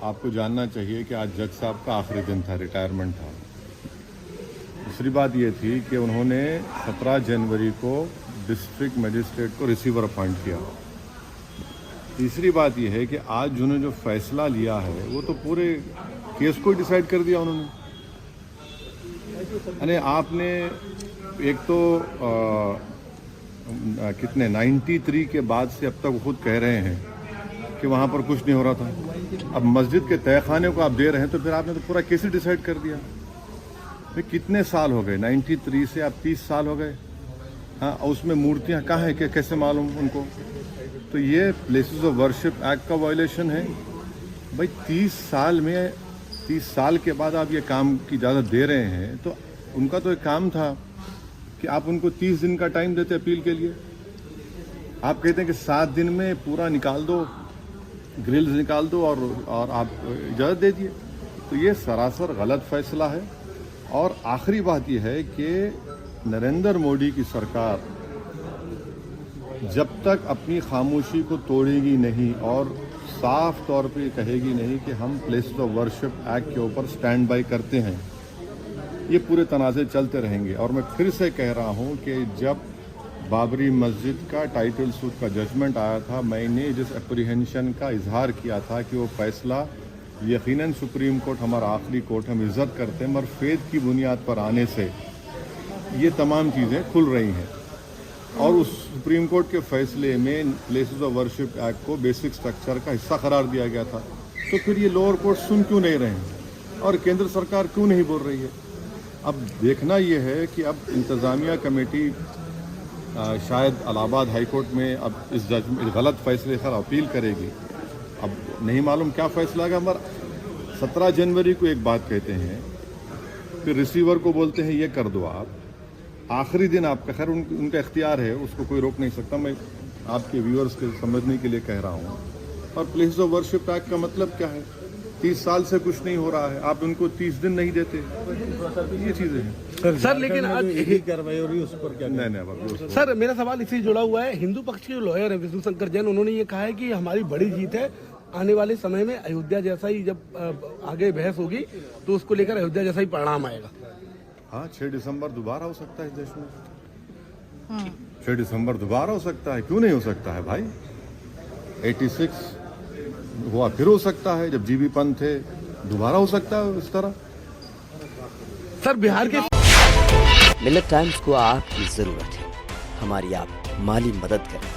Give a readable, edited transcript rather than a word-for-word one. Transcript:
आपको जानना चाहिए कि आज जज साहब का आखिरी दिन था, रिटायरमेंट था। दूसरी बात ये थी कि उन्होंने 17 जनवरी को डिस्ट्रिक्ट मजिस्ट्रेट को रिसीवर अपॉइंट किया। तीसरी बात यह है कि आज उन्होंने जो फैसला लिया है वो तो पूरे केस को डिसाइड कर दिया उन्होंने। यानी आपने एक तो कितने 93 के बाद से अब तक वो खुद कह रहे हैं कि वहाँ पर कुछ नहीं हो रहा था। अब मस्जिद के तहखाने को आप दे रहे हैं तो फिर आपने तो पूरा केस ही डिसाइड कर दिया। फिर कितने साल हो गए, 93 से अब 30 साल हो गए। हाँ, उसमें मूर्तियाँ कहाँ हैं, कि कैसे मालूम उनको? तो ये प्लेसेस ऑफ वर्शिप एक्ट का वायलेशन है भाई। 30 साल के बाद आप ये काम की इजाज़त दे रहे हैं, तो उनका तो एक काम था कि आप उनको 30 दिन का टाइम देते अपील के लिए। आप कहते हैं कि 7 दिन में पूरा निकाल दो, ग्रिल्स निकाल दो और आप इजाज़त दे दिए। तो ये सरासर गलत फैसला है। और आखिरी बात यह है कि नरेंद्र मोदी की सरकार जब तक अपनी खामोशी को तोड़ेगी नहीं और साफ तौर पे कहेगी नहीं कि हम प्लेसेस ऑफ वर्शिप एक्ट के ऊपर स्टैंड बाय करते हैं, ये पूरे तनाज़े चलते रहेंगे। और मैं फिर से कह रहा हूं कि जब बाबरी मस्जिद का टाइटल सूट का जजमेंट आया था, मैंने जिस एप्रीहेंशन का इजहार किया था कि वो फैसला यकीनन सुप्रीम कोर्ट हमारा आखिरी कोर्ट, हम इज्जत करते हैं, मगर फेथ की बुनियाद पर आने से ये तमाम चीज़ें खुल रही हैं। और उस सुप्रीम कोर्ट के फैसले में प्लेसेस ऑफ वर्शिप एक्ट को बेसिक स्ट्रक्चर का हिस्सा करार दिया गया था। तो फिर ये लोअर कोर्ट सुन क्यों नहीं रहे हैं और केंद्र सरकार क्यों नहीं बोल रही है? अब देखना ये है कि अब इंतज़ामिया कमेटी शायद इलाहाबाद हाई कोर्ट में अब इस गलत फैसले पर अपील करेगी। अब नहीं मालूम क्या फैसला है, मगर 17 जनवरी को एक बात कहते हैं, फिर रिसीवर को बोलते हैं ये कर दो आप। आखिरी दिन आपका, खैर उनका इख्तियार है, उसको कोई रोक नहीं सकता। मैं आपके व्यूअर्स के समझने के लिए कह रहा हूँ। और प्लेसेस ऑफ वर्शिप एक्ट का मतलब क्या है? 30 साल से कुछ नहीं हो रहा है, आप उनको 30 दिन नहीं देते। ये चीज़ें हैं सर। लेकिन आज यही कार्रवाई हो रही है, उस पर क्या? नहीं सर, मेरा सवाल इसी जुड़ा हुआ है। हिंदू पक्ष के जो लॉयर है विष्णु शंकर जैन, उन्होंने ये कहा है कि हमारी बड़ी जीत है। आने वाले समय में अयोध्या जैसा ही जब आगे बहस होगी तो उसको लेकर अयोध्या जैसा ही परिणाम आएगा। हाँ, 6 दिसंबर दोबारा हो सकता है इस देश में। 6 दिसंबर दोबारा हो सकता है, क्यों नहीं हो सकता है भाई? 86 हुआ, फिर हो सकता है, जब जीबी पंत थे, दोबारा हो सकता है इस तरह। सर, बिहार के मिल्लत टाइम्स को आपकी जरूरत है, हमारी आप माली मदद करें।